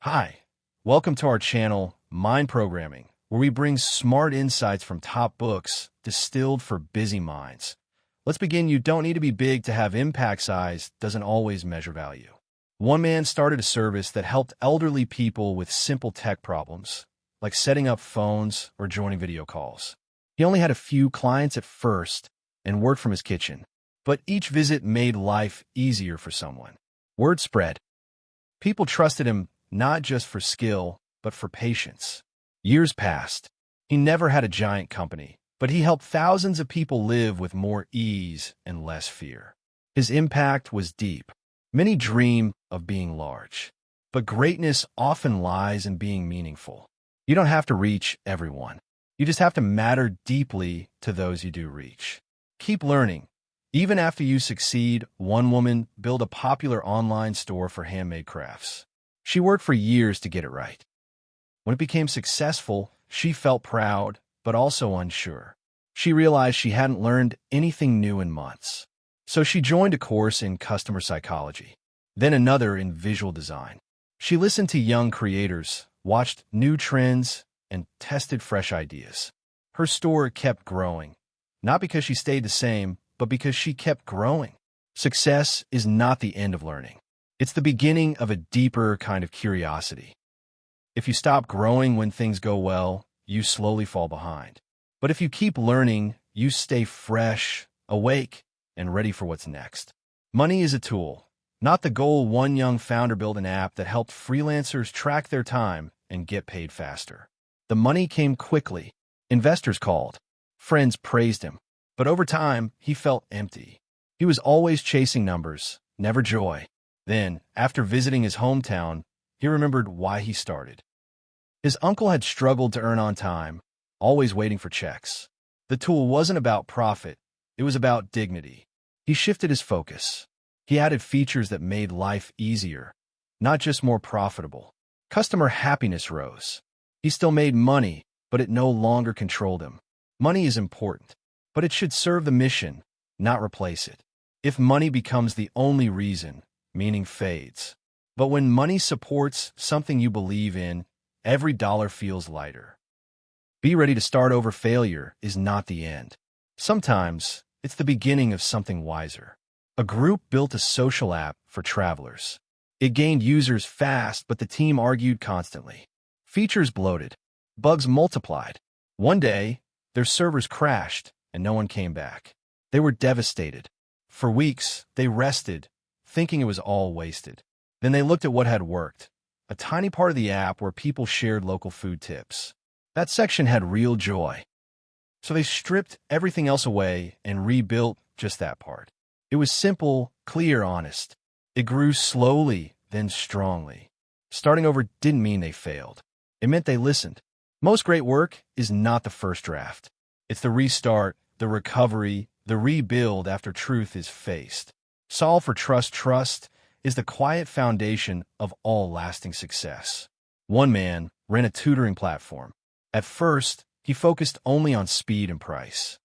Hi, welcome to our channel, Mind Programming, where we bring smart insights from top books distilled for busy minds. Let's begin. You don't need to be big to have impact. Size doesn't always measure value. One man started a service that helped elderly people with simple tech problems, like setting up phones or joining video calls. He only had a few clients at first and worked from his kitchen, but each visit made life easier for someone. Word spread. People trusted him not just for skill, but for patience. Years passed. He never had a giant company, but he helped thousands of people live with more ease and less fear. His impact was deep. Many dream of being large, but greatness often lies in being meaningful. You don't have to reach everyone. You just have to matter deeply to those you do reach. Keep learning. Even after you succeed, one woman built a popular online store for handmade crafts. She worked for years to get it right. When it became successful, she felt proud, but also unsure. She realized she hadn't learned anything new in months. So she joined a course in customer psychology, then another in visual design. She listened to young creators, watched new trends, and tested fresh ideas. Her store kept growing, not because she stayed the same, but because she kept growing. Success is not the end of learning. It's the beginning of a deeper kind of curiosity. If you stop growing when things go well, you slowly fall behind. But if you keep learning, you stay fresh, awake, and ready for what's next. Money is a tool, not the goal. One young founder built an app that helped freelancers track their time and get paid faster. The money came quickly. Investors called. Friends praised him. But over time, he felt empty. He was always chasing numbers, never joy. Then, after visiting his hometown, he remembered why he started. His uncle had struggled to earn on time, always waiting for checks. The tool wasn't about profit, it was about dignity. He shifted his focus. He added features that made life easier, not just more profitable. Customer happiness rose. He still made money, but it no longer controlled him. Money is important, but it should serve the mission, not replace it. If money becomes the only reason, meaning fades. But when money supports something you believe in, every dollar feels lighter. Be ready to start over. Failure is not the end. Sometimes, it's the beginning of something wiser. A group built a social app for travelers. It gained users fast, but the team argued constantly. Features bloated. Bugs multiplied. One day, their servers crashed, and no one came back. They were devastated. For weeks, they rested, thinking it was all wasted. Then they looked at what had worked, a tiny part of the app where people shared local food tips. That section had real joy. So they stripped everything else away and rebuilt just that part. It was simple, clear, honest. It grew slowly, then strongly. Starting over didn't mean they failed. It meant they listened. Most great work is not the first draft. It's the restart, the recovery, the rebuild after truth is faced. Solve for trust. Trust is the quiet foundation of all lasting success. One man ran a tutoring platform. At first, he focused only on speed and price.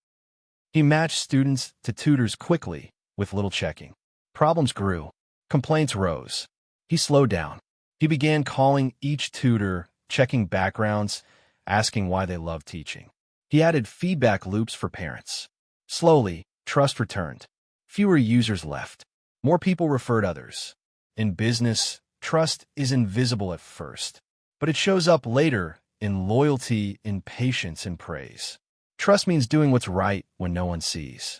He matched students to tutors quickly, with little checking. Problems grew. Complaints rose. He slowed down. He began calling each tutor, checking backgrounds, asking why they loved teaching. He added feedback loops for parents. Slowly, trust returned. Fewer users left. More people referred others. In business, trust is invisible at first, but it shows up later in loyalty, in patience, in praise. Trust means doing what's right when no one sees.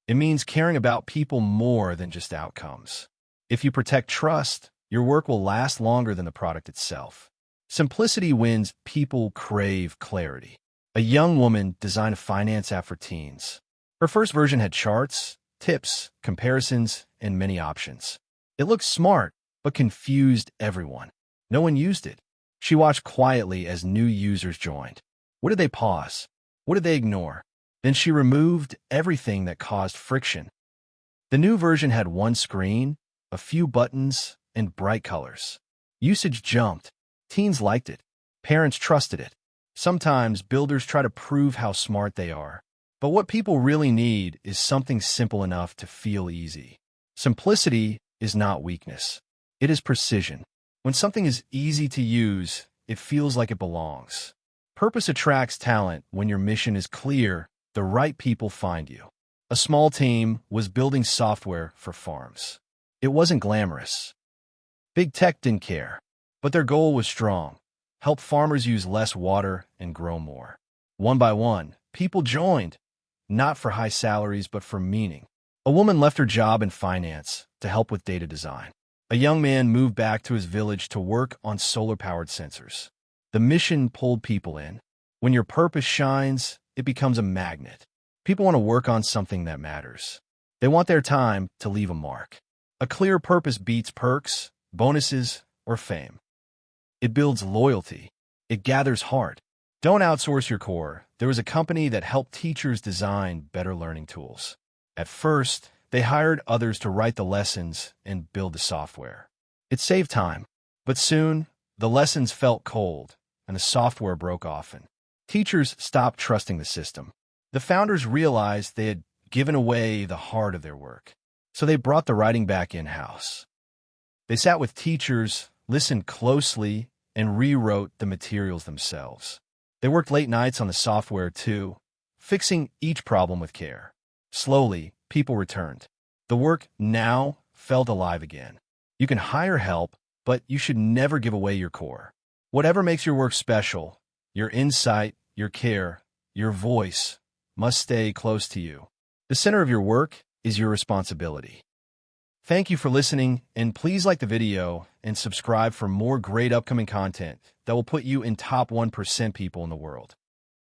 It means caring about people more than just outcomes. If you protect trust, your work will last longer than the product itself. Simplicity wins. People crave clarity. A young woman designed a finance app for teens. Her first version had charts, tips, comparisons, and many options. It looked smart, but confused everyone. No one used it. She watched quietly as new users joined. What did they pause? What did they ignore? Then she removed everything that caused friction. The new version had one screen, a few buttons, and bright colors. Usage jumped. Teens liked it. Parents trusted it. Sometimes builders try to prove how smart they are. But what people really need is something simple enough to feel easy. Simplicity is not weakness. It is precision. When something is easy to use, it feels like it belongs. Purpose attracts talent when your mission is clear, the right people find you. A small team was building software for farms. It wasn't glamorous. Big tech didn't care, but their goal was strong: help farmers use less water and grow more. One by one, people joined, not for high salaries but for meaning. A woman left her job in finance to help with data design. A young man moved back to his village to work on solar-powered sensors. The mission pulled people in. When your purpose shines, it becomes a magnet. People want to work on something that matters. They want their time to leave a mark. A clear purpose beats perks, bonuses, or fame. It builds loyalty. It gathers heart. Don't outsource your core. There was a company that helped teachers design better learning tools. At first, they hired others to write the lessons and build the software. It saved time, but soon, the lessons felt cold, and the software broke often. Teachers stopped trusting the system. The founders realized they had given away the heart of their work, so they brought the writing back in-house. They sat with teachers, listened closely, and rewrote the materials themselves. They worked late nights on the software too, fixing each problem with care. Slowly, people returned. The work now felt alive again. You can hire help, but you should never give away your core. Whatever makes your work special, your insight, your care, your voice, must stay close to you. The center of your work is your responsibility. Thank you for listening, and please like the video and subscribe for more great upcoming content that will put you in top 1% people in the world.